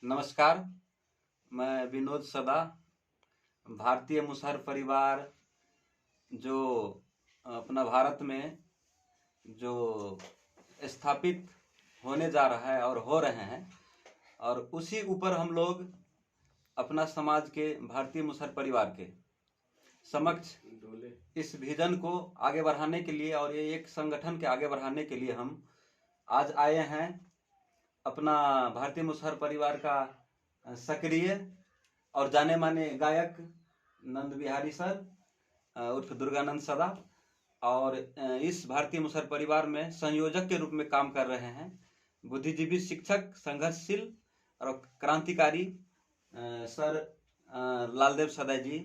नमस्कार। मैं विनोद सदा, भारतीय मुसहर परिवार जो अपना भारत में जो स्थापित होने जा रहा है और हो रहे हैं, और उसी ऊपर हम लोग अपना समाज के भारतीय मुसहर परिवार के समक्ष इस विजन को आगे बढ़ाने के लिए और ये एक संगठन के आगे बढ़ाने के लिए हम आज आए हैं। अपना भारतीय मुसहर परिवार का सक्रिय और जाने माने गायक नंद बिहारी सर उर्फ दुर्गानंद सदा, और इस भारतीय मुसहर परिवार में संयोजक के रूप में काम कर रहे हैं बुद्धिजीवी, शिक्षक, संघर्षशील और क्रांतिकारी सर लालदेव सदा जी।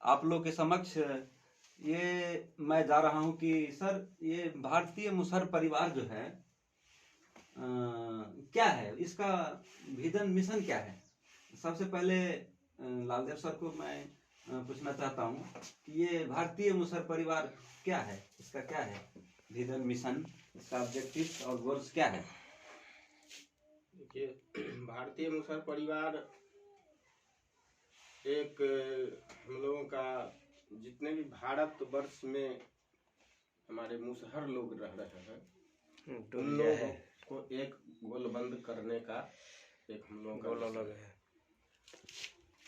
आप लोग के समक्ष ये मैं जा रहा हूँ कि सर, ये भारतीय मुसहर परिवार जो है क्या है, इसका विजन मिशन क्या है। सबसे पहले लालदेव सर को मैं पूछना चाहता हूँ कि ये भारतीय मुसहर परिवार क्या है, इसका क्या है विजन मिशन, इसका ऑब्जेक्टिव्स और गोल्स क्या है। देखिए, भारतीय मुसहर परिवार एक हम लोगों का, जितने भी भारत वर्ष में हमारे मुसहर लोग रह रहे हैं उन लोगों को एक गोलबंद करने का एक हम लोगों का गोल है,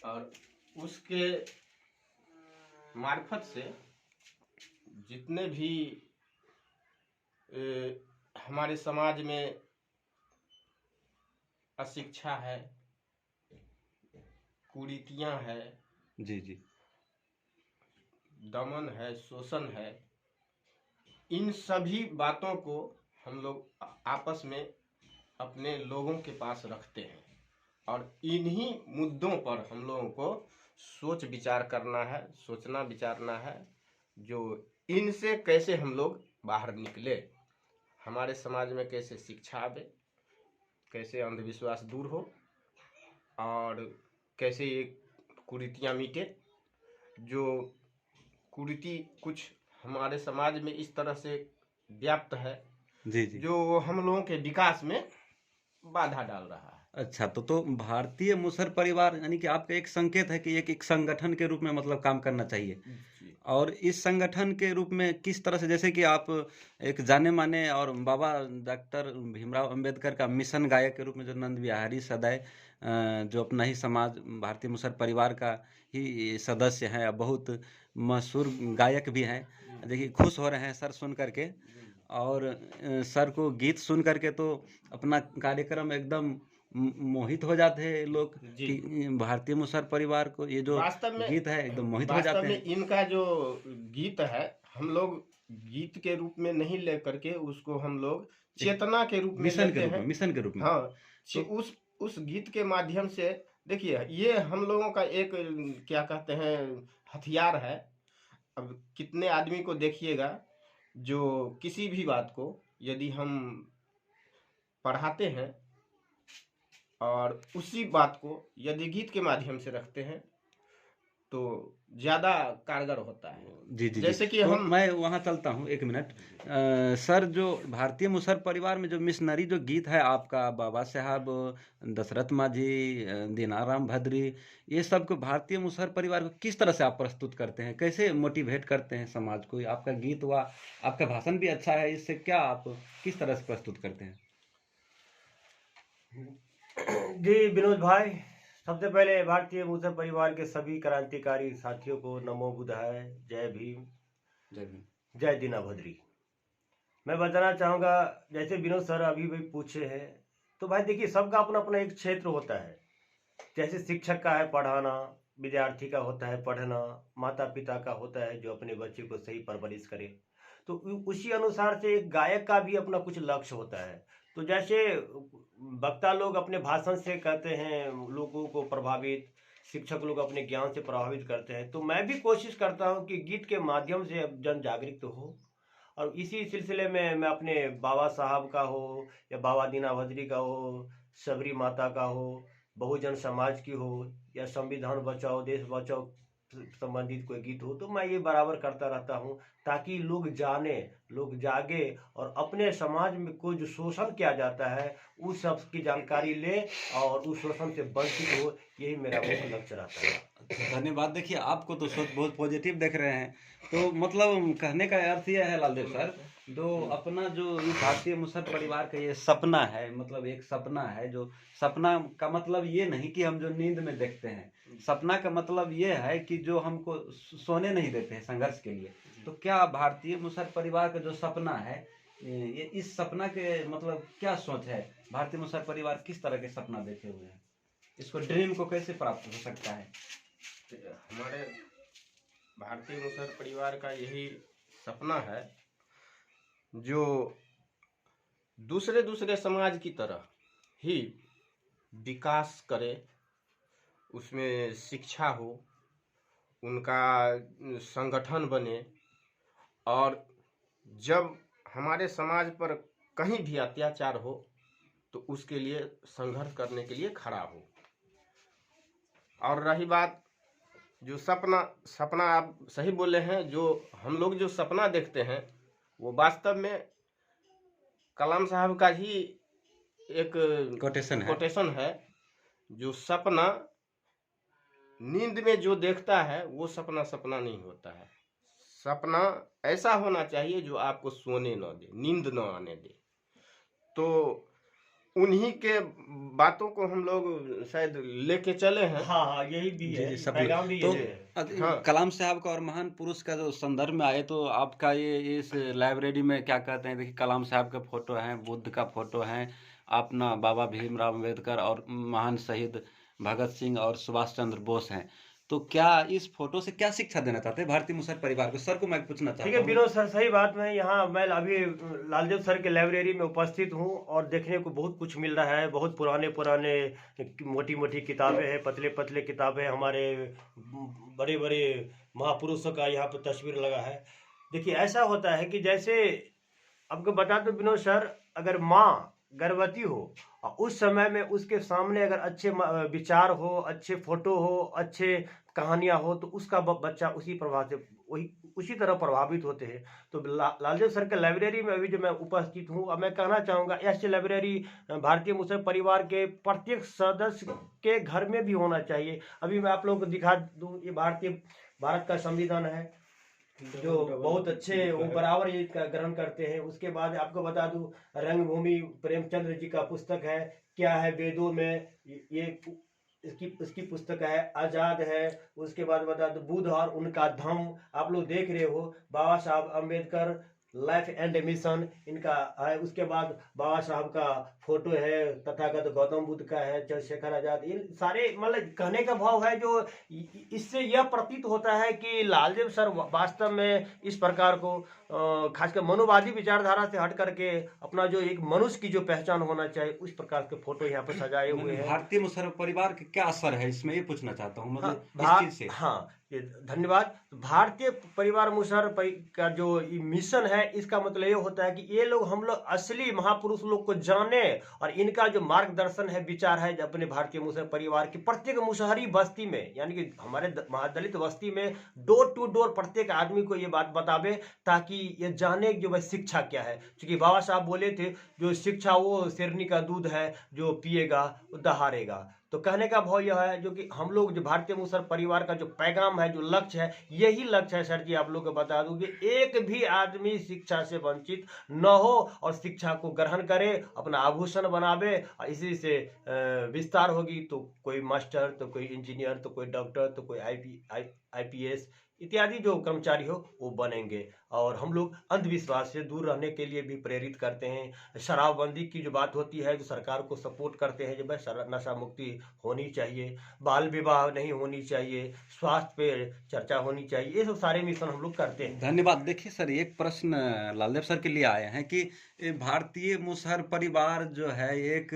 और उसके मार्फत से जितने भी हमारे समाज में अशिक्षा है, कुरीतियां है, जी जी, दमन है, शोषण है, इन सभी बातों को हम लोग आपस में अपने लोगों के पास रखते हैं, और इन्हीं मुद्दों पर हम लोगों को सोच विचार करना है, सोचना विचारना है, जो इनसे कैसे हम लोग बाहर निकले, हमारे समाज में कैसे शिक्षा आवे, कैसे अंधविश्वास दूर हो, और कैसे ये कुरीतियाँ मिटे। जो कुरीति कुछ हमारे समाज में इस तरह से व्याप्त है जी जी, जो हम लोगों के विकास में बाधा डाल रहा है। अच्छा, तो भारतीय मुसहर परिवार यानी कि आपका एक संकेत है कि एक संगठन के रूप में मतलब काम करना चाहिए। और इस संगठन के रूप में किस तरह से, जैसे कि आप एक जाने माने और बाबा डॉक्टर भीमराव अंबेडकर का मिशन गायक के रूप में जो नंद बिहारी सदैव जो अपना ही समाज भारतीय मुसहर परिवार का ही सदस्य हैं, बहुत मशहूर गायक भी हैं। देखिए, खुश हो रहे हैं सर सुन करके, और सर को गीत सुन करके तो अपना कार्यक्रम एकदम मोहित हो जाते हैं लोग कि भारतीय मुसहर परिवार को ये जो गीत है एकदम मोहित हो जाते हैं। इनका जो गीत है हम लोग गीत के रूप में नहीं ले करके उसको हम लोग चेतना के रूप में लेते हैं, मिशन के रूप में। हाँ, तो उस गीत के माध्यम से देखिए, ये हम लोगों का एक क्या कहते हैं हथियार है। अब कितने आदमी को देखिएगा जो किसी भी बात को यदि हम पढ़ाते हैं और उसी बात को यदि गीत के माध्यम से रखते हैं तो ज्यादा कारगर होता है। जी जी, जैसे कि तो हम मैं वहाँ चलता हूँ, एक मिनट। सर, जो भारतीय मुसहर परिवार में जो मिशनरी जो गीत है आपका, बाबा साहब, दशरथ माझी, दीनाराम भद्री, ये सब को भारतीय मुसहर परिवार को किस तरह से आप प्रस्तुत करते हैं, कैसे मोटिवेट करते हैं समाज को। आपका गीत हुआ, आपका भाषण भी अच्छा है, इससे क्या आप किस तरह से प्रस्तुत करते हैं। जी विनोद भाई, सबसे पहले भारतीय मुसहर परिवार के सभी क्रांतिकारी साथियों को नमो बुद्धाय, जय भीम, जय भीम, जय दीना भद्री। मैं बताना चाहूँगा, जैसे विनोद सर अभी भी पूछे हैं, तो भाई देखिए, सबका अपना अपना एक क्षेत्र होता है। जैसे शिक्षक का है पढ़ाना, विद्यार्थी का होता है पढ़ना, माता पिता का होता है जो अपने बच्चे को सही परवरिश करे, तो उसी अनुसार से एक गायक का भी अपना कुछ लक्ष्य होता है। तो जैसे वक्ता लोग अपने भाषण से कहते हैं लोगों को प्रभावित, शिक्षक लोग अपने ज्ञान से प्रभावित करते हैं, तो मैं भी कोशिश करता हूं कि गीत के माध्यम से जन जागृत तो हो। और इसी सिलसिले में मैं अपने बाबा साहब का हो या बाबा दीना भद्री का हो, सबरी माता का हो, बहुजन समाज की हो, या संविधान बचाओ देश बचाओ संबंधित कोई गीत हो तो मैं ये बराबर करता रहता हूँ, ताकि लोग जाने, लोग जागे और अपने समाज में कोई जो शोषण किया जाता है उस सब की जानकारी ले और उस शोषण से वंचित हो। यही मेरा मुख्य लक्ष्य रहता है। धन्यवाद। देखिए, आपको तो सोच बहुत पॉजिटिव देख रहे हैं, तो मतलब कहने का अर्थ यह है लालदेव सर, जो अपना जो ये भारतीय मुसहर परिवार का ये सपना है, मतलब एक सपना है, जो सपना का मतलब ये नहीं कि हम जो नींद में देखते हैं, सपना का मतलब ये है कि जो हमको सोने नहीं देते हैं संघर्ष के लिए। तो क्या भारतीय मुसहर परिवार का जो सपना है, ये इस सपना के मतलब क्या सोच है? भारतीय मुसहर परिवार किस तरह के सपना देखे हुए हैं? इसको ड्रीम को कैसे प्राप्त हो सकता है? हमारे भारतीय मुसहर परिवार का यही सपना है, जो दूसरे दूसरे समाज की तरह ही विकास करे, उसमें शिक्षा हो, उनका संगठन बने, और जब हमारे समाज पर कहीं भी अत्याचार हो तो उसके लिए संघर्ष करने के लिए खड़ा हो। और रही बात जो सपना आप सही बोले हैं, जो हम लोग जो सपना देखते हैं वो वास्तव में कलाम साहब का ही एक कोटेशन है। जो सपना नींद में जो देखता है वो सपना सपना नहीं होता है। सपना ऐसा होना चाहिए जो आपको सोने न दे, नींद न आने दे। तो उन्हीं के बातों को हम लोग शायद लेके चले हैं। हाँ हाँ, यही भी है, सब पैगाम भी तो यही है। हाँ। कलाम साहब का और महान पुरुष का जो संदर्भ में आए, तो आपका ये इस लाइब्रेरी में क्या कहते हैं, देखिए कलाम साहब का फोटो है, बुद्ध का फोटो है, अपना बाबा भीमराव अम्बेडकर और महान शहीद भगत सिंह और सुभाष चंद्र बोस हैं। तो क्या इस फोटो से क्या शिक्षा देना चाहते हैं भारतीय मुसहर परिवार को? सर को मैं पूछना ठीक चाहता है हूँ। विनोद सर, सही बात। मैं अभी लालदेव सर के लाइब्रेरी में उपस्थित हूँ और देखने को बहुत कुछ मिल रहा है। बहुत पुराने पुराने मोटी मोटी किताबें हैं, पतले पतले किताबें, हमारे बड़े बड़े महापुरुषों का यहाँ पर तस्वीर लगा है। देखिए, ऐसा होता है कि जैसे आपको बता दो विनोद सर, अगर माँ गर्भवती हो और उस समय में उसके सामने अगर अच्छे विचार हो, अच्छे फोटो हो, अच्छे कहानियां हो, तो उसका बच्चा उसी प्रभाव से उसी तरह प्रभावित होते हैं। तो लालदेव सर के लाइब्रेरी में अभी जो मैं उपस्थित हूँ, अब मैं कहना चाहूँगा ऐसी लाइब्रेरी भारतीय मुसहर परिवार के प्रत्येक सदस्य के घर में भी होना चाहिए। अभी मैं आप लोगों को दिखा दूँ, ये भारत का संविधान है, जो बहुत अच्छे वो बराबर ये ग्रहण करते हैं। उसके बाद आपको बता दूं, रंगभूमि प्रेमचंद्र जी का पुस्तक है, क्या है वेदों में, ये इसकी पुस्तक है, आजाद है। उसके बाद बता दूं, बुद्ध और उनका धम्म, आप लोग देख रहे हो, बाबा Saheb Ambedkar life and mission इनका है। उसके बाद बाबा साहब का फोटो है, तथागत गौतम बुद्ध का है, चंद्रशेखर आजाद, इन सारे मतलब कहने का भाव है जो इससे यह प्रतीत होता है कि लालदेव सर वास्तव में इस प्रकार को खासकर मनोवादी विचारधारा से हट करके अपना जो एक मनुष्य की जो पहचान होना चाहिए उस प्रकार के फोटो यहाँ पर सजाए हुए हैं। भारतीय मुसहर परिवार का क्या असर है इसमें, ये पूछना चाहता हूँ, मतलब इस चीज से। हाँ, धन्यवाद। भारतीय परिवार मुसहर का जो मिशन है, इसका मतलब ये होता है कि ये लोग, हम लोग असली महापुरुष लोग को जाने और इनका जो मार्गदर्शन है, विचार है, अपने भारतीय मुसहर परिवार की प्रत्येक मुसहरी बस्ती में, यानी कि हमारे महादलित बस्ती में डोर टू डोर प्रत्येक आदमी को ये बात बतावे, ताकि ये जाने जो वह शिक्षा क्या है। क्योंकि बाबा साहब बोले थे, जो शिक्षा वो शेरनी का दूध है, जो पिएगा वो दहाड़ेगा। तो कहने का भाव यह है, जो कि हम लोग जो भारतीय मुसहर परिवार का जो पैगाम है, जो लक्ष्य है, यही लक्ष्य है सर जी। आप लोग को बता दूं कि एक भी आदमी शिक्षा से वंचित न हो और शिक्षा को ग्रहण करे, अपना आभूषण बनावे, और इसी से विस्तार होगी तो कोई मास्टर, तो कोई इंजीनियर, तो कोई डॉक्टर, तो कोई IPS इत्यादि जो कर्मचारी हो वो बनेंगे। और हम लोग अंधविश्वास से दूर रहने के लिए भी प्रेरित करते हैं। शराबबंदी की जो बात होती है, जो सरकार को सपोर्ट करते हैं, जब नशा मुक्ति होनी चाहिए, बाल विवाह नहीं होनी चाहिए, स्वास्थ्य पे चर्चा होनी चाहिए, ये सब सारे मिशन हम लोग करते हैं। धन्यवाद। देखिए सर, एक प्रश्न लालदेव सर के लिए आए हैं कि भारतीय मुसहर परिवार जो है, एक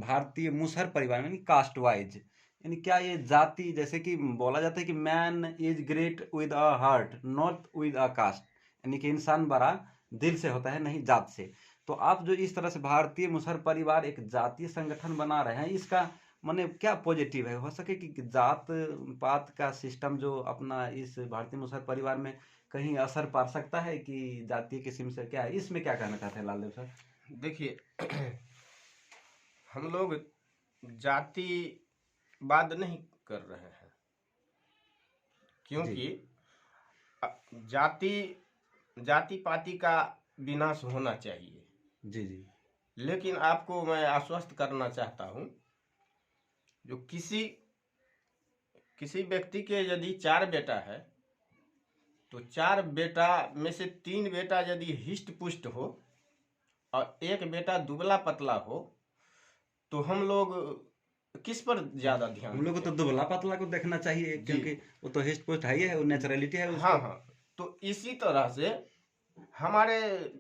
भारतीय मुसहर परिवार यानी कास्ट वाइज, यानी क्या ये जाति, जैसे कि बोला जाता है कि man is great with a heart not with a caste, यानी कि इंसान बड़ा दिल से होता है, नहीं जात से। तो आप जो इस तरह से भारतीय मुसहर परिवार एक जातीय संगठन बना रहे हैं, इसका माने क्या पॉजिटिव है, हो सके कि जात पात का सिस्टम जो अपना इस भारतीय मुसहर परिवार में कहीं असर पा सकता है कि जातीय किस्म से, क्या है इसमें, क्या कहना चाहते हैं लालदेव सर? देखिए, हम लोग जातिवाद नहीं कर रहे हैं, जी क्योंकि जाति जाति पाति का विनाश होना चाहिए। जी जी लेकिन आपको मैं आश्वस्त करना चाहता हूं, जो किसी व्यक्ति के यदि 4 बेटा है, तो 4 बेटा में से 3 बेटा यदि हिष्ट पुष्ट हो और 1 बेटा दुबला पतला हो, तो हम लोग किस पर ज्यादा ध्यान हम लोग को तो दें? दुबला पतला को देखना चाहिए, जी। क्योंकि वो तो हिस्ट पोस्ट है ही है, वो नेचुरलिटी है उसको। हाँ हाँ, तो इसी तरह से हमारे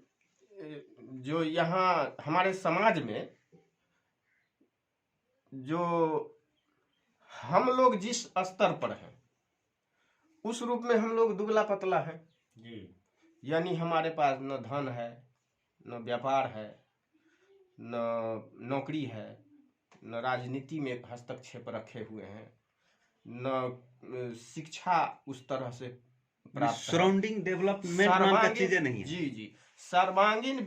जो यहाँ हमारे समाज में जो हम लोग जिस स्तर पर हैं, उस रूप में हम लोग दुबला पतला हैं। जी। यानी हमारे पास न धन है, न व्यापार है, न नौकरी है, न राजनीति में हस्तक्षेप रखे हुए हैं, न शिक्षा उस तरह से प्राप्त है। सराउंडिंग डेवलपमेंट नाम का चीजें नहीं है। जी जी, सर्वांगीण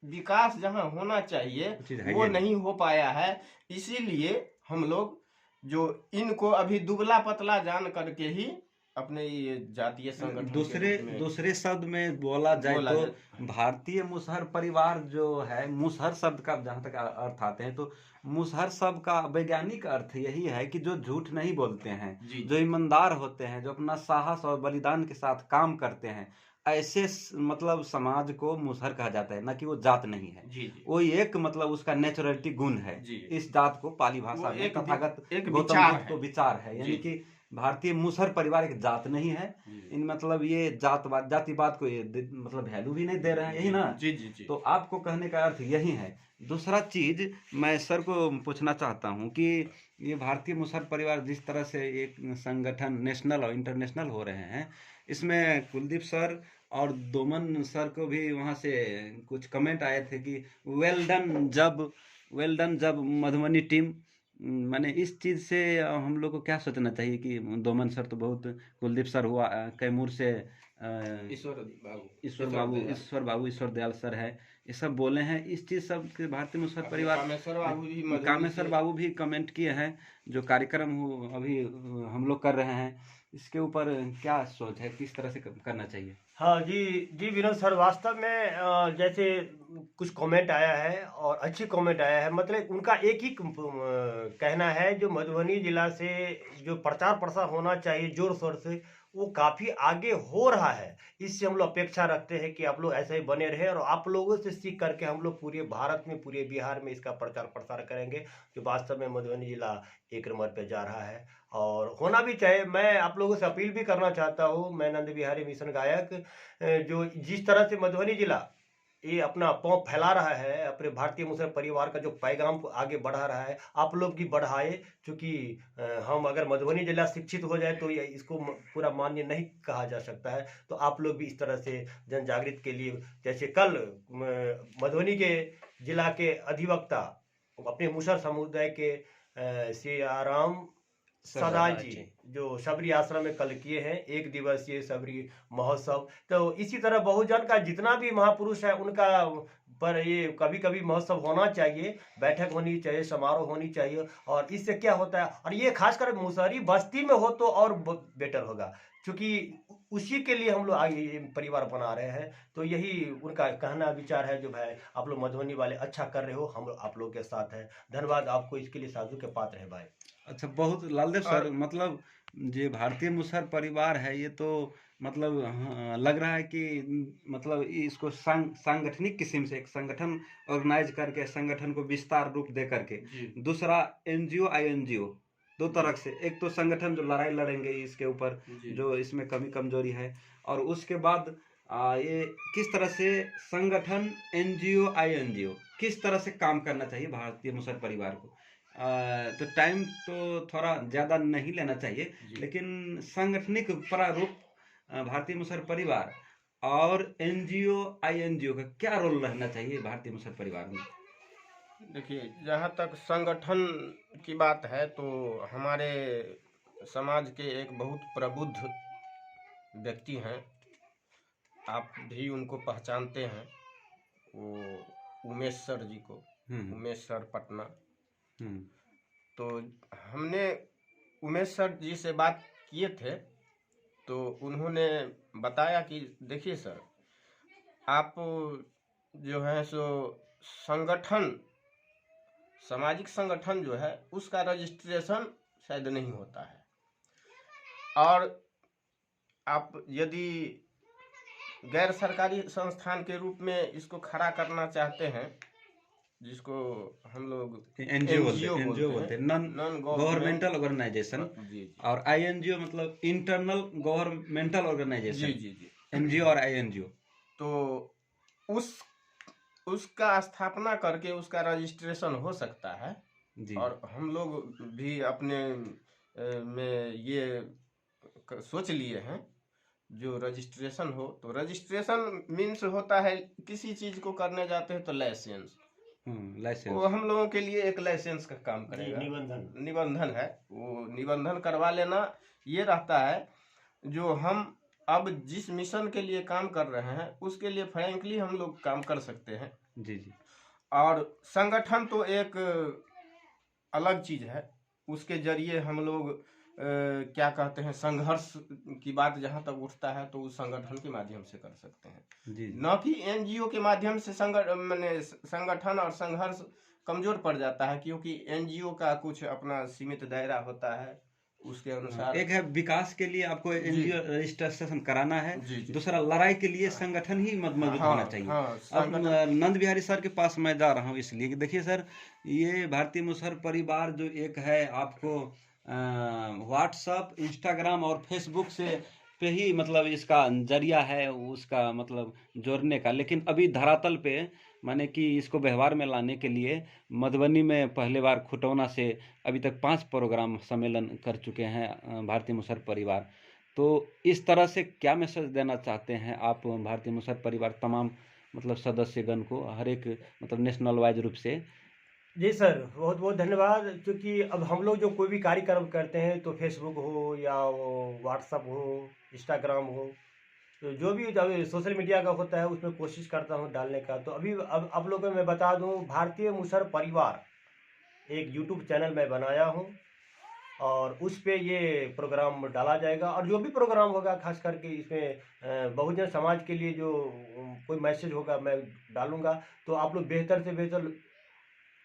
विकास जहाँ होना चाहिए चीज है वो ये नहीं हो पाया है। इसीलिए हम लोग जो इनको अभी दुबला पतला जान करके ही अपने ये जातीय संगठन के दूसरे शब्द में बोला जाए तो भारतीय मुसहर परिवार जो है, मुसहर शब्द का जहां तक अर्थ आते हैं, तो मुसहर शब्द का वैज्ञानिक अर्थ यही है कि जो झूठ नहीं बोलते हैं, जो ईमानदार होते हैं, जो अपना साहस और बलिदान के साथ काम करते हैं, ऐसे मतलब समाज को मुसहर कहा जाता है, ना कि वो जात नहीं है। जी जी। वो एक मतलब उसका नेचुरलिटी गुण है। इस जात को पाली भाषा में तथागत गौतम बुद्ध तो विचार है, यानी कि भारतीय मुसहर परिवार एक जात नहीं है। इन मतलब ये जातिवाद को ये मतलब वैल्यू भी नहीं दे रहे हैं, यही ना? जी जी जी। तो आपको कहने का अर्थ यही है। दूसरा चीज मैं सर को पूछना चाहता हूँ कि ये भारतीय मुसहर परिवार जिस तरह से एक संगठन नेशनल और इंटरनेशनल हो रहे हैं, इसमें कुलदीप सर और दोमन सर को भी वहाँ से कुछ कमेंट आए थे कि वेल डन जब मधुबनी टीम, मैंने इस चीज़ से हम लोग को क्या सोचना चाहिए कि दोमन सर तो बहुत, कुलदीप सर हुआ कैमूर से, ईश्वर दयाल सर है, ये सब बोले हैं इस चीज़ सब के भारतीय मुसहर परिवार। कामेश्वर बाबू भी कमेंट किए हैं, जो कार्यक्रम अभी हम लोग कर रहे हैं, इसके ऊपर क्या सोच है, किस तरह से करना चाहिए? हाँ जी विनोद सर, वास्तव में जैसे कुछ कमेंट आया है और अच्छी कमेंट आया है, मतलब उनका एक ही कहना है, जो मधुबनी जिला से जो प्रचार प्रसार होना चाहिए जोर शोर से, वो काफ़ी आगे हो रहा है। इससे हम लोग अपेक्षा रखते हैं कि आप लोग ऐसे ही बने रहे और आप लोगों से सीख करके हम लोग पूरे भारत में, पूरे बिहार में इसका प्रचार प्रसार करेंगे, जो वास्तव में मधुबनी जिला 1 नंबर पे जा रहा है और होना भी चाहिए। मैं आप लोगों से अपील भी करना चाहता हूँ, मैं नंद बिहारी मिशन गायक, जो जिस तरह से मधुबनी जिला ये अपना पाँव फैला रहा है, अपने भारतीय मुसहर परिवार का जो पैगाम को आगे बढ़ा रहा है, आप लोग भी बढ़ाए। क्योंकि हम अगर मधुबनी जिला शिक्षित हो जाए तो ये इसको पूरा मान्य नहीं कहा जा सकता है। तो आप लोग भी इस तरह से जन जागृत के लिए, जैसे कल मधुबनी के जिला के अधिवक्ता अपने मुसहर समुदाय के सियाराम सदा जी जो शबरी आश्रम में कल किए हैं 1 दिवसीय शबरी महोत्सव, तो इसी तरह बहुजन का जितना भी महापुरुष है उनका पर ये कभी कभी महोत्सव होना चाहिए, बैठक होनी चाहिए, समारोह होनी चाहिए। और इससे क्या होता है, और ये खासकर मुसहरी बस्ती में हो तो और बेटर होगा, क्योंकि उसी के लिए हम लोग आगे परिवार बना रहे हैं। तो यही उनका कहना विचार है, जो भाई आप लोग मधुबनी वाले अच्छा कर रहे हो, हम आप लोग के साथ हैं। धन्यवाद आपको, इसके लिए साधु के पात्र है भाई। अच्छा, बहुत लालदेव सर, मतलब जो भारतीय मुसहर परिवार है ये तो मतलब लग रहा है कि मतलब इसको सांगठनिक किस्म से एक संगठन ऑर्गेनाइज करके, संगठन को विस्तार रूप दे करके, दूसरा एनजीओ आईएनजीओ, 2 तरह से, एक तो संगठन जो लड़ाई लड़ेंगे इसके ऊपर जो इसमें कमी कमजोरी है, और उसके बाद ये किस तरह से संगठन एनजीओ आईएनजीओ किस तरह से काम करना चाहिए भारतीय मुसहर परिवार को। तो टाइम तो थोड़ा ज़्यादा नहीं लेना चाहिए, लेकिन सांगठनिक प्रारूप भारतीय मुसहर परिवार और एनजीओ आईएनजीओ का क्या रोल रहना चाहिए भारतीय मुसहर परिवार में? देखिए, जहाँ तक संगठन की बात है तो हमारे समाज के एक बहुत प्रबुद्ध व्यक्ति हैं, आप भी उनको पहचानते हैं, वो उमेश सर जी को, उमेश सर पटना। हम्म। तो हमने उमेश सर जी से बात किए थे, तो उन्होंने बताया कि देखिए सर, आप जो है सो संगठन, सामाजिक संगठन जो है उसका रजिस्ट्रेशन शायद नहीं होता है, और आप यदि गैर सरकारी संस्थान के रूप में इसको खड़ा करना चाहते हैं, जिसको हम लोग एनजीओ बोलते बोलते हैं, हैं, नॉन गवर्नमेंटल ऑर्गेनाइजेशन। जी और आईएनजीओ मतलब इंटरनल गवर्नमेंटल जी ऑर्गेनाइजेशन। जी जी। एनजीओ और आईएनजीओ। तो उसका स्थापना करके उसका रजिस्ट्रेशन हो सकता है। जी। और हम लोग भी अपने में ये सोच लिए हैं, जो रजिस्ट्रेशन हो, तो रजिस्ट्रेशन मीन्स होता है किसी चीज को करने जाते हैं तो लाइसेंस, लाइसेंस वो हम लोगों के लिए एक लाइसेंस का काम करेगा। निबंधन है, वो निबंधन करवा लेना ये रहता है। जो हम अब जिस मिशन के लिए काम कर रहे हैं उसके लिए फ्रैंकली हम लोग काम कर सकते हैं। जी जी। और संगठन तो एक अलग चीज है, उसके जरिए हम लोग क्या कहते हैं, संघर्ष की बात जहाँ तक उठता है तो उस संगठन के माध्यम से कर सकते हैं, जी। न कि एनजीओ के माध्यम से। संगठन और संघर्ष कमजोर पड़ जाता है, क्योंकि एनजीओ का कुछ अपना सीमित दायरा होता है, उसके अनुसार। एक है विकास के लिए आपको एनजीओ रजिस्ट्रेशन कराना है, दूसरा लड़ाई के लिए संगठन ही मजबूत होना चाहिए। अब नंद बिहारी सर के पास मैं जा रहा हूँ इसलिए कि देखिए सर, ये भारतीय मुसहर परिवार जो एक है, आपको व्हाट्सअप, इंस्टाग्राम और फेसबुक से पे ही मतलब इसका जरिया है उसका मतलब जोड़ने का। लेकिन अभी धरातल पे माने कि इसको व्यवहार में लाने के लिए मधुबनी में पहले बार खुटौना से अभी तक 5 प्रोग्राम सम्मेलन कर चुके हैं भारतीय मुसहर परिवार। तो इस तरह से क्या मैसेज देना चाहते हैं आप भारतीय मुसहर परिवार तमाम मतलब सदस्यगण को, हर एक मतलब नेशनल वाइज रूप से? जी सर, बहुत बहुत धन्यवाद। क्योंकि अब हम लोग जो कोई भी कार्यक्रम करते हैं, तो फेसबुक हो या वो व्हाट्सअप हो, इंस्टाग्राम हो, तो जो भी जब सोशल मीडिया का होता है उसमें कोशिश करता हूँ डालने का। तो अभी अब आप लोगों को मैं बता दूँ, भारतीय मुसहर परिवार एक यूट्यूब चैनल मैं बनाया हूँ, और उस पे ये प्रोग्राम डाला जाएगा। और जो भी प्रोग्राम होगा, खास करके इसमें बहुजन समाज के लिए जो कोई मैसेज होगा मैं डालूंगा। तो आप लोग बेहतर से बेहतर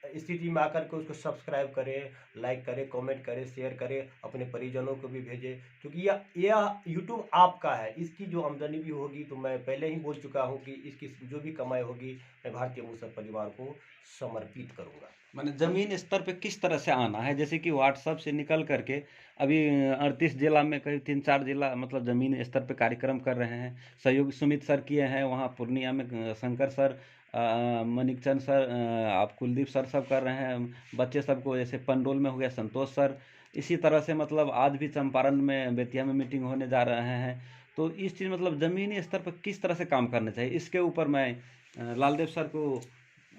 स्थिति में आकर के उसको सब्सक्राइब करें, लाइक करें, कमेंट करें, शेयर करें, अपने परिजनों को भी भेजें। क्योंकि यह यूट्यूब आपका है, इसकी जो आमदनी भी होगी, तो मैं पहले ही बोल चुका हूँ कि इसकी जो भी कमाई होगी मैं भारतीय मुसहर परिवार को समर्पित करूँगा। मैंने जमीन स्तर पे किस तरह से आना है, जैसे कि व्हाट्सएप से निकल करके अभी 38 जिला में करीब 3-4 जिला मतलब जमीन स्तर पे कार्यक्रम कर रहे हैं। सहयोग सुमित सर किए हैं, वहाँ पूर्णिया में शंकर सर, मनिक चंद सर, आप कुलदीप सर सब कर रहे हैं बच्चे सबको। जैसे पंडोल में हो गया संतोष सर, इसी तरह से मतलब आज भी चंपारण में, बेतिया में मीटिंग होने जा रहे हैं। तो इस चीज़ मतलब ज़मीनी स्तर पर किस तरह से काम करना चाहिए, इसके ऊपर मैं लालदेव सर को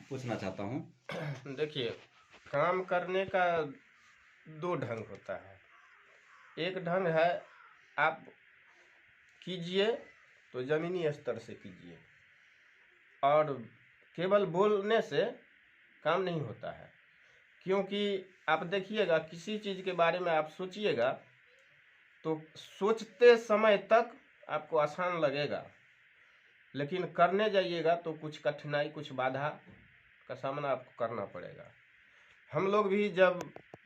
पूछना चाहता हूँ। देखिए, काम करने का 2 ढंग होता है। एक ढंग है आप कीजिए तो जमीनी स्तर से कीजिए, और केवल बोलने से काम नहीं होता है। क्योंकि आप देखिएगा, किसी चीज़ के बारे में आप सोचिएगा तो सोचते समय तक आपको आसान लगेगा, लेकिन करने जाइएगा तो कुछ कठिनाई, कुछ बाधा का सामना आपको करना पड़ेगा। हम लोग भी जब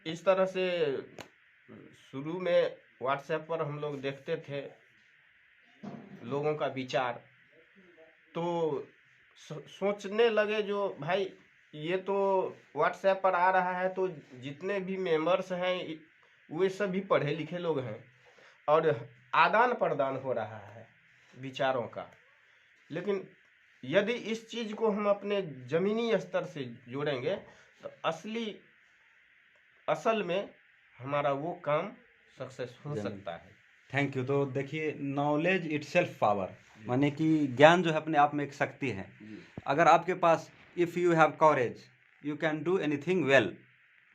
इस तरह से शुरू में व्हाट्सएप पर हम लोग देखते थे लोगों का विचार, तो सोचने लगे जो भाई ये तो व्हाट्सएप पर आ रहा है, तो जितने भी मेंबर्स हैं वे सभी पढ़े लिखे लोग हैं, और आदान प्रदान हो रहा है विचारों का। लेकिन यदि इस चीज को हम अपने जमीनी स्तर से जोड़ेंगे तो असल में हमारा वो काम सक्सेस हो सकता है। Thank you. तो देखिए, नॉलेज इटसेल्फ पावर, माने कि ज्ञान जो है अपने आप में एक शक्ति है। अगर आपके पास, if you have coverage, you can do anything well.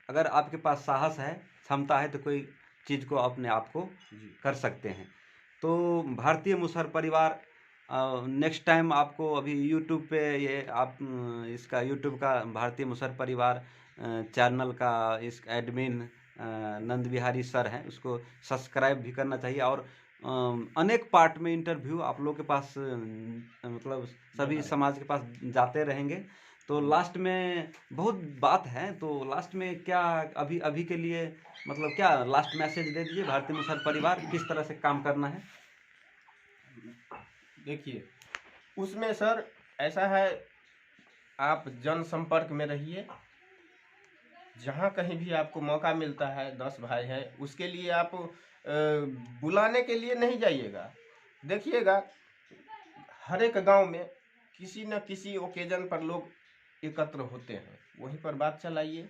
अगर आपके पास साहस है, क्षमता है, तो कोई चीज़ को अपने आप को जी कर सकते हैं। तो भारतीय मुसहर परिवार नेक्स्ट टाइम आपको अभी यूट्यूब पे ये आप इसका यूट्यूब का भारतीय मुसहर परिवार चैनल का इस एडमिन नंद बिहारी सर हैं, उसको सब्सक्राइब भी करना चाहिए। और अनेक पार्ट में इंटरव्यू आप लोग के पास मतलब सभी जाता समाज के पास जाते रहेंगे। तो लास्ट में बहुत बात है, तो लास्ट में क्या अभी अभी के लिए मतलब क्या लास्ट मैसेज दे दीजिए, भारतीय मुसहर परिवार किस तरह से काम करना है? देखिए, उसमें सर ऐसा है, आप जनसंपर्क में रहिए। जहाँ कहीं भी आपको मौका मिलता है, 10 भाई है, उसके लिए आप बुलाने के लिए नहीं जाइएगा। देखिएगा, हर एक गांव में किसी न किसी ओकेजन पर लोग एकत्र होते हैं, वहीं पर बात चलाइए।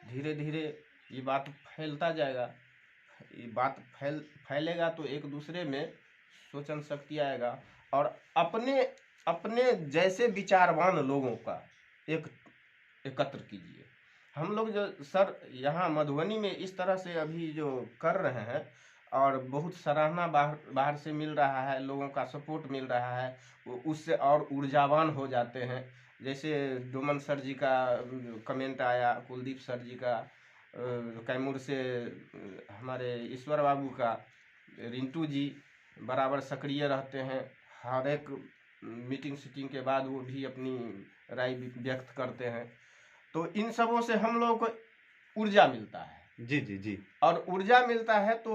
धीरे धीरे ये बात फैलता जाएगा। ये बात फैलेगा तो एक दूसरे में सोचन शक्ति आएगा, और अपने अपने जैसे विचारवान लोगों का एक एकत्र कीजिए। हम लोग जो सर यहाँ मधुबनी में इस तरह से अभी जो कर रहे हैं, और बहुत सराहना बाहर बाहर से मिल रहा है, लोगों का सपोर्ट मिल रहा है, उससे और ऊर्जावान हो जाते हैं। जैसे डोमन सर जी का कमेंट आया, कुलदीप सर जी का, कैमूर से हमारे ईश्वर बाबू का, रिंटू जी बराबर सक्रिय रहते हैं। हर एक मीटिंग सीटिंग के बाद वो भी अपनी राय व्यक्त करते हैं। तो इन सबों से हम लोगों को ऊर्जा मिलता है। जी जी जी। और ऊर्जा मिलता है तो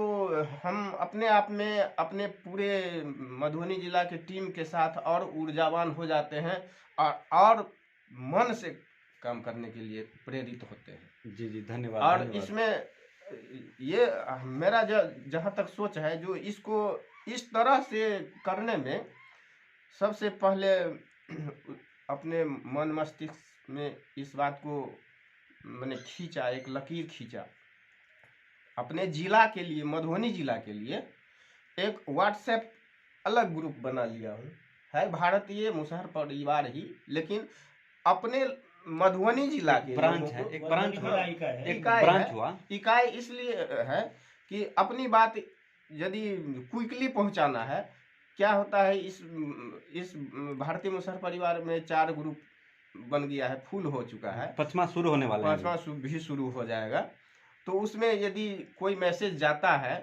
हम अपने आप में अपने पूरे मधुबनी जिला के टीम के साथ और ऊर्जावान हो जाते हैं, और मन से काम करने के लिए प्रेरित होते हैं। जी जी, धन्यवाद और धन्यवाद। इसमें ये मेरा जहाँ तक सोच है, जो इसको इस तरह से करने में सबसे पहले अपने मन मस्तिष्क में इस बात को मैंने खींचा, एक लकीर खींचा। अपने जिला के लिए, मधुबनी जिला के लिए एक व्हाट्सएप अलग ग्रुप बना लिया हूँ। है भारतीय मुसहर परिवार ही, लेकिन अपने मधुबनी जिला के ब्रांच लोगों है, को एक ब्रांच हुआ, एक इकाई ब्रांच है। हुआ। इकाई इसलिए है कि अपनी बात यदि क्विकली पहुंचाना है। क्या होता है, इस भारतीय मुसहर परिवार में 4 ग्रुप बन गया है, फुल हो चुका है। 5वां शुरू होने वाला है। 5वां भी शुरू हो जाएगा। तो उसमें यदि कोई मैसेज जाता है,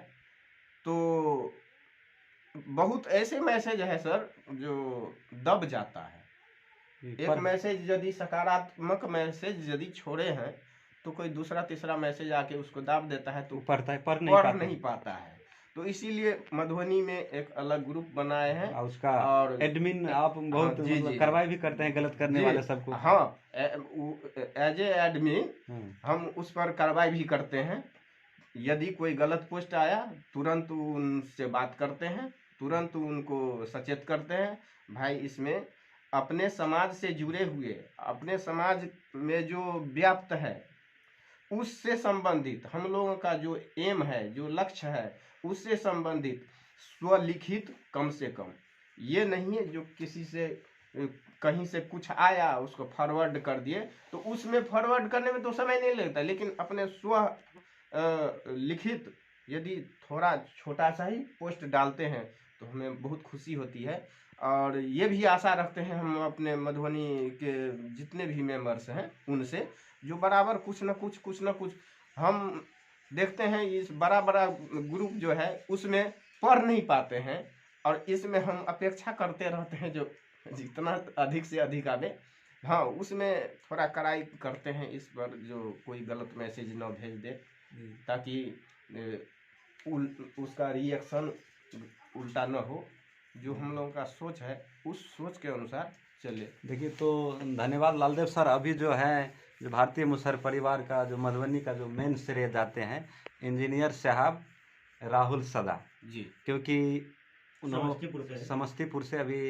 तो बहुत ऐसे मैसेज है सर जो दब जाता है। एक मैसेज यदि सकारात्मक मैसेज यदि छोड़े हैं, तो कोई दूसरा तीसरा मैसेज आके उसको दाब देता है, तो पढ़ता है, पढ़ नहीं पाता है। तो इसीलिए मधुबनी में एक अलग ग्रुप बनाए हैं, और उसका और एडमिन आप बहुत जी, मतलब जी, कार्रवाई भी करते हैं गलत करने जी, वाले सबको। हाँ, एज ए एडमिन हम उस पर कार्रवाई भी करते हैं। यदि कोई गलत पोस्ट आया, तुरंत उनसे बात करते हैं, तुरंत उनको सचेत करते हैं। भाई, इसमें अपने समाज से जुड़े हुए, अपने समाज में जो व्याप्त है, उससे संबंधित हम लोगों का जो एम है, जो लक्ष्य है, उससे संबंधित स्वलिखित कम से कम, ये नहीं है जो किसी से कहीं से कुछ आया उसको फॉरवर्ड कर दिए। तो उसमें फॉरवर्ड करने में तो समय नहीं लगता, लेकिन अपने स्व लिखित यदि थोड़ा छोटा सा ही पोस्ट डालते हैं तो हमें बहुत खुशी होती है। और ये भी आशा रखते हैं हम अपने मधुबनी के जितने भी मेंबर्स हैं उनसे, जो बराबर कुछ न कुछ हम देखते हैं। इस बड़ा ग्रुप जो है उसमें पढ़ नहीं पाते हैं, और इसमें हम अपेक्षा करते रहते हैं जो जितना अधिक से अधिक आवे। हाँ, उसमें थोड़ा कड़ाई करते हैं इस पर, जो कोई गलत मैसेज न भेज दे, ताकि उसका रिएक्शन उल्टा न हो। जो हम लोगों का सोच है, उस सोच के अनुसार चले। देखिए, तो धन्यवाद लालदेव सर। अभी जो है, जो भारतीय मुसहर परिवार का जो मधुबनी का जो मेन श्रेय जाते हैं इंजीनियर साहब राहुल सदा जी, क्योंकि समस्तीपुर से अभी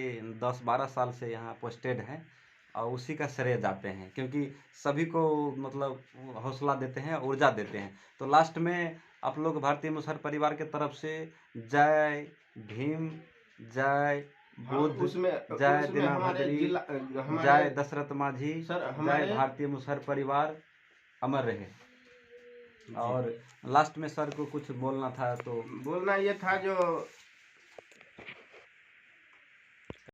10-12 साल से यहाँ पोस्टेड हैं, और उसी का श्रेय जाते हैं, क्योंकि सभी को मतलब हौसला देते हैं, ऊर्जा देते हैं। तो लास्ट में आप लोग भारतीय मुसहर परिवार के तरफ से जय भीम, जय बुद्ध, उसमें जय उसमें दीना हमारे भद्री, जिला जय हमारे दशरथ माझी, सर जय हमारे भारतीय मुसहर परिवार अमर रहे। जी। और लास्ट में सर को कुछ बोलना था तो बोलना ये था जो